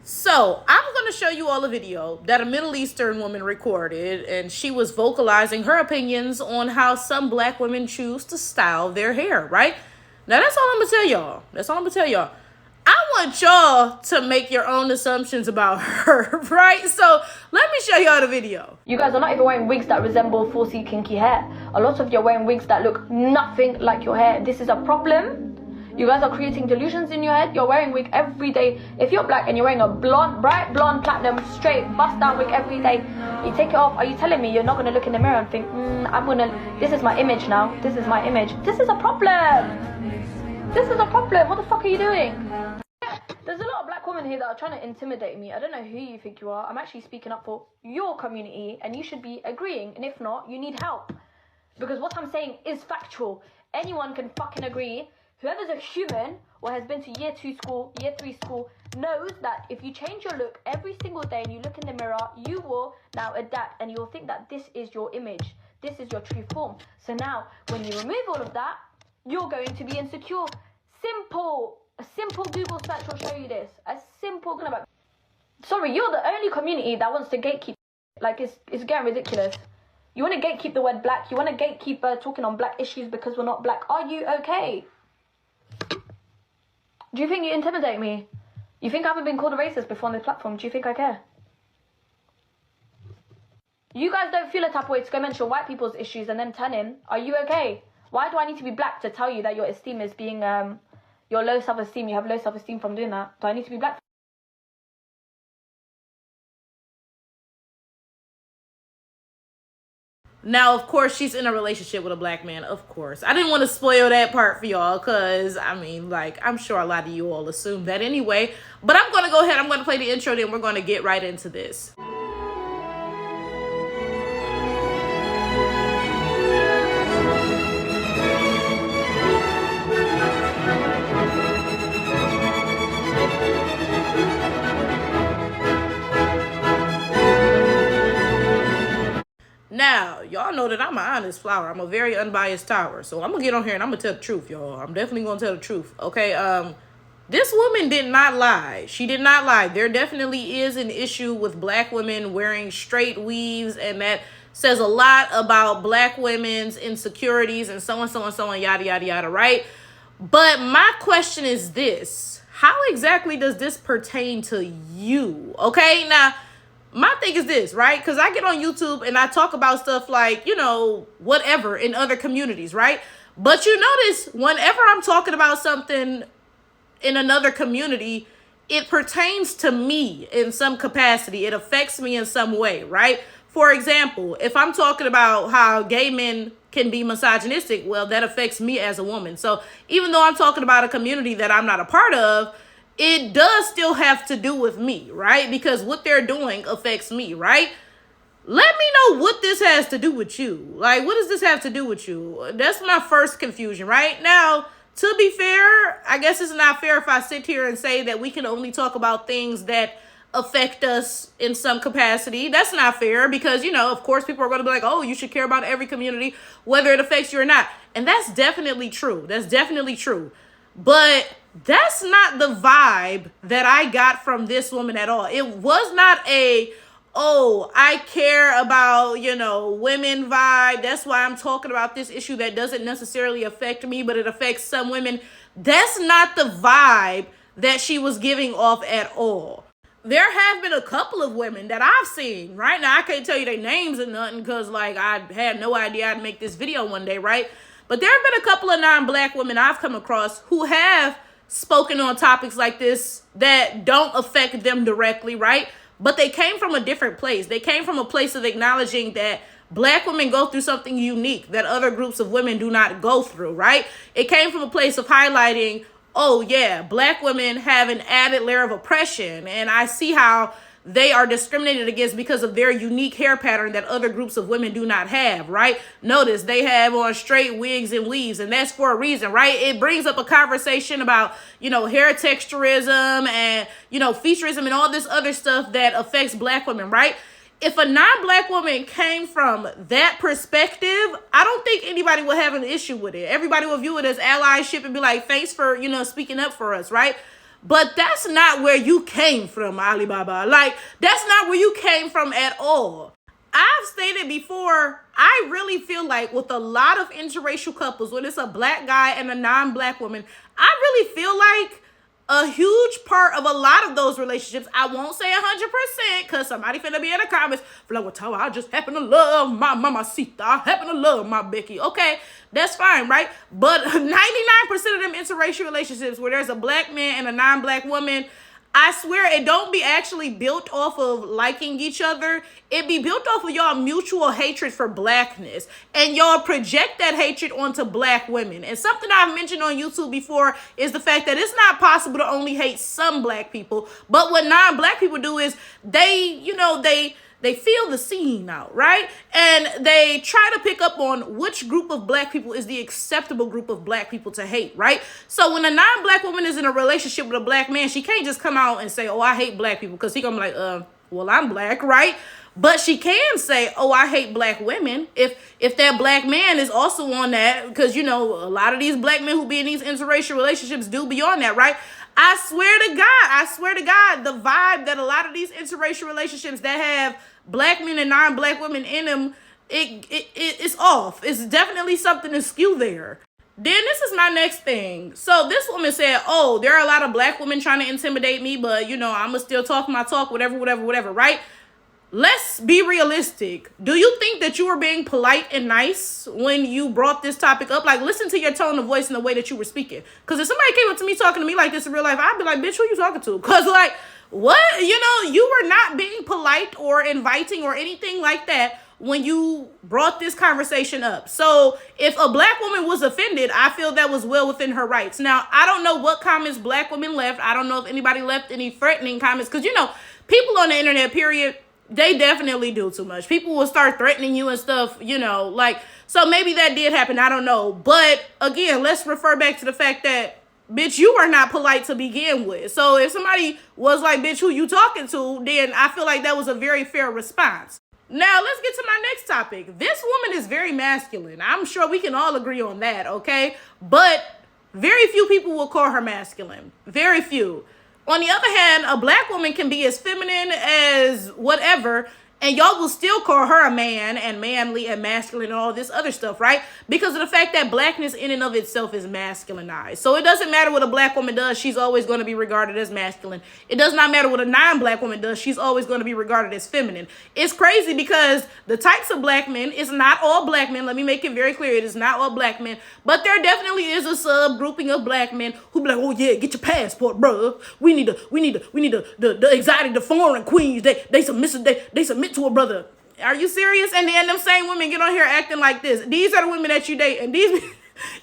So I'm going to show you all a video that a Middle Eastern woman recorded, and she was vocalizing her opinions on how some black women choose to style their hair, right? Now, that's all I'm going to tell y'all. That's all I'm going to tell y'all. I want y'all to make your own assumptions about her, right? So let me show y'all the video. You guys are not even wearing wigs that resemble 4C kinky hair. A lot of you are wearing wigs that look nothing like your hair. This is a problem. You guys are creating delusions in your head. You're wearing wig every day. If you're black and you're wearing a blonde, bright blonde, platinum, straight, bust down wig every day, you take it off. Are you telling me you're not going to look in the mirror and think, this is my image now. This is my image. This is a problem. This is a problem. What the fuck are you doing? There's a lot of black women here that are trying to intimidate me. I don't know who you think you are. I'm actually speaking up for your community and you should be agreeing. And if not, you need help. Because what I'm saying is factual. Anyone can fucking agree. Whoever's a human or has been to year 2 school, year 3 school, knows that if you change your look every single day and you look in the mirror, you will now adapt and you'll think that this is your image. This is your true form. So now, when you remove all of that, you're going to be insecure. A simple Google search will show you this. A simple... Sorry, you're the only community that wants to gatekeep. Like, it's getting ridiculous. You want to gatekeep the word black. You want to gatekeep talking on black issues because we're not black. Are you okay? Do you think you intimidate me? You think I haven't been called a racist before on this platform? Do you think I care? You guys don't feel a type of way to go mention white people's issues and then turn in. Are you okay? Why do I need to be black to tell you that your esteem is being, your low self-esteem, you have low self-esteem from doing that? Do I need to be black? Now, of course, she's in a relationship with a black man, of course. I didn't want to spoil that part for y'all because, I'm sure a lot of you all assume that anyway. But I'm going to go ahead. I'm going to play the intro, then we're going to get right into this. Now, y'all know that I'm an honest flower. I'm a very unbiased tower. So I'm going to get on here and I'm going to tell the truth, y'all. I'm definitely going to tell the truth. Okay, this woman did not lie. She did not lie. There definitely is an issue with black women wearing straight weaves, and that says a lot about black women's insecurities and so on, yada, yada, yada, right? But my question is this. How exactly does this pertain to you? Okay, now, my thing is this, right? Because I get on YouTube and I talk about stuff like, whatever in other communities, right? But you notice whenever I'm talking about something in another community, it pertains to me in some capacity. It affects me in some way, right? For example, if I'm talking about how gay men can be misogynistic, well, that affects me as a woman. So even though I'm talking about a community that I'm not a part of, it does still have to do with me, right? Because what they're doing affects me, right? Let me know what this has to do with you. Like, what does this have to do with you? That's my first confusion, right? Now, to be fair, I guess it's not fair if I sit here and say that we can only talk about things that affect us in some capacity. That's not fair because, of course, people are going to be like, oh, you should care about every community, whether it affects you or not. And that's definitely true. That's definitely true. But that's not the vibe that I got from this woman at all. It was not I care about, women vibe. That's why I'm talking about this issue that doesn't necessarily affect me, but it affects some women. That's not the vibe that she was giving off at all. There have been a couple of women that I've seen, right? Now, I can't tell you their names or nothing because, I had no idea I'd make this video one day, right? But there have been a couple of non-black women I've come across who have spoken on topics like this that don't affect them directly, right? But they came from a different place. They came from a place of acknowledging that black women go through something unique that other groups of women do not go through, right? It came from a place of highlighting, oh yeah, black women have an added layer of oppression, and I see how they are discriminated against because of their unique hair pattern that other groups of women do not have, right? Notice they have on straight wigs and weaves, and that's for a reason, right? It brings up a conversation about, hair texturism and, featureism and all this other stuff that affects black women, right? If a non-black woman came from that perspective, I don't think anybody would have an issue with it. Everybody will view it as allyship and be like, thanks for, speaking up for us, right? But that's not where you came from, Alibaba. Like, that's not where you came from at all. I've stated before, I really feel like with a lot of interracial couples, when it's a black guy and a non-black woman, I really feel like a huge part of a lot of those relationships, I won't say 100%, because somebody finna be in the comments, like, well, Tawa, I just happen to love my mamacita. I happen to love my Becky. Okay, that's fine, right? But 99% of them interracial relationships where there's a black man and a non-black woman, I swear it don't be actually built off of liking each other. It be built off of y'all mutual hatred for blackness. And y'all project that hatred onto black women. And something I've mentioned on YouTube before is the fact that it's not possible to only hate some black people. But what non-black people do is they feel the scene out, right? And they try to pick up on which group of black people is the acceptable group of black people to hate, right? So when a non-black woman is in a relationship with a black man, she can't just come out and say, oh, I hate black people, because he gonna be like, well, I'm black, right? But she can say, oh, I hate black women, if that black man is also on that, because, a lot of these black men who be in these interracial relationships do be on that, right? I swear to God, the vibe that a lot of these interracial relationships that have black men and non-black women in them, it's off. It's definitely something askew there. Then this is my next thing. So this woman said, oh, there are a lot of black women trying to intimidate me, but, I'ma still talk my talk, whatever, right? Let's be realistic. Do you think that you were being polite and nice when you brought this topic up? Like, listen to your tone of voice and the way that you were speaking. Because if somebody came up to me talking to me like this in real life, I'd be like, bitch, who you talking to? Because, like, what? You were not being polite or inviting or anything like that when you brought this conversation up. So if a black woman was offended, I feel that was well within her rights. Now, I don't know what comments black women left. I don't know if anybody left any threatening comments. Because, people on the internet, period, they definitely do too much. People will start threatening you and stuff, so maybe that did happen. I don't know. But again, let's refer back to the fact that, bitch, you were not polite to begin with. So if somebody was like, bitch, who you talking to, then I feel like that was a very fair response. Now, let's get to my next topic. This woman is very masculine. I'm sure we can all agree on that, okay? But very few people will call her masculine. Very few. On the other hand, a black woman can be as feminine as whatever, and y'all will still call her a man and manly and masculine and all this other stuff, right? Because of the fact that blackness in and of itself is masculinized. So it doesn't matter what a black woman does, she's always going to be regarded as masculine. It does not matter what a non-black woman does, she's always going to be regarded as feminine. It's crazy because the types of black men, it's not all black men. Let me make it very clear. It is not all black men. But there definitely is a subgrouping of black men who be like, oh yeah, get your passport, bro. We need the exotic, the foreign queens. They submit to a brother. Are you serious? And then them same women get on here acting like this. These are the women that you date, and these be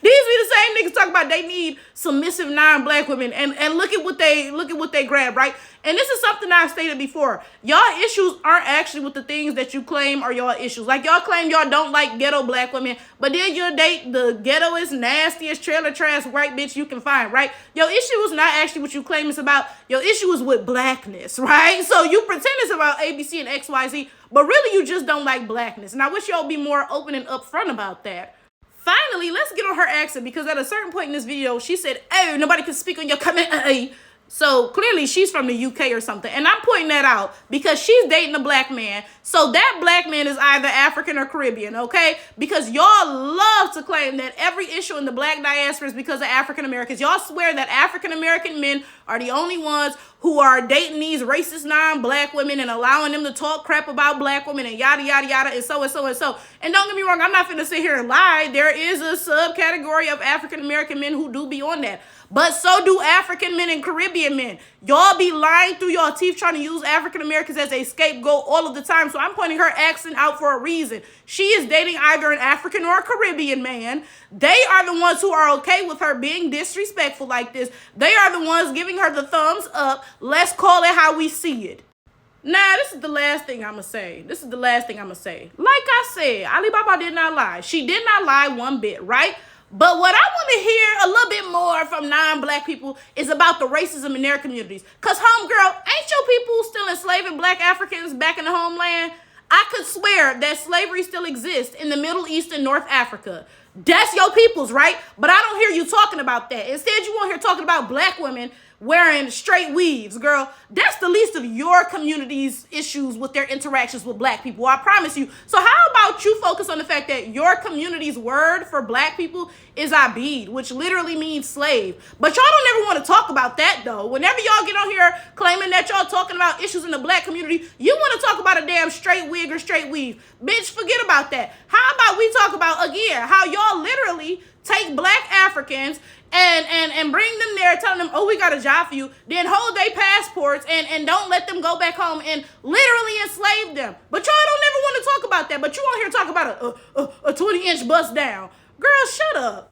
the same niggas talk about they need submissive non-black women, and look at what they grab, right? And this is something I've stated before. Y'all issues aren't actually with the things that you claim are y'all issues. Like, y'all claim y'all don't like ghetto black women, but then you'll date the ghettoest, nastiest, trailer trash white bitch you can find, right? Your issue is not actually what you claim it's about. Your issue is with blackness, right? So you pretend it's about ABC and XYZ, but really you just don't like blackness. And I wish y'all be more open and upfront about that. Finally, let's get on her accent, because at a certain point in this video, she said, hey, nobody can speak on your comment. Hey. So clearly she's from the UK or something. And I'm pointing that out because she's dating a black man. So that black man is either African or Caribbean, okay? Because y'all love to claim that every issue in the black diaspora is because of African Americans. Y'all swear that African American men are the only ones who are dating these racist non-black women and allowing them to talk crap about black women and yada, yada, yada, and so and so and so. And don't get me wrong, I'm not finna sit here and lie. There is a subcategory of African American men who do be on that. But so do African men and Caribbean men. Y'all be lying through y'all teeth trying to use African Americans as a scapegoat all of the time. So I'm pointing her accent out for a reason. She is dating either an African or a Caribbean man. They are the ones who are okay with her being disrespectful like this. They are the ones giving her the thumbs up. Let's call it how we see it. Now, this is the last thing I'm going to say. Like I said, Alibaba did not lie. She did not lie one bit, right? But what I want to hear a little bit more from non-black people is about the racism in their communities. Because, homegirl, ain't your people still enslaving black Africans back in the homeland? I could swear that slavery still exists in the Middle East and North Africa. That's your peoples, right? But I don't hear you talking about that. Instead, you want to hear talking about black women wearing straight weaves, girl. That's the least of your community's issues with their interactions with black people, I promise you. So how about you focus on the fact that your community's word for black people is abid, which literally means slave. But y'all don't ever want to talk about that, though. Whenever y'all get on here claiming that y'all talking about issues in the black community, you want to talk about a damn straight wig or straight weave. Bitch, forget about that. How about we talk about, again, how y'all literally take black Africans and bring them there, telling them, oh, we got a job for you, then hold their passports and don't let them go back home and literally enslave them. But y'all don't ever want to talk about that. But you on here talk about a 20-inch bust down. Girl, shut up.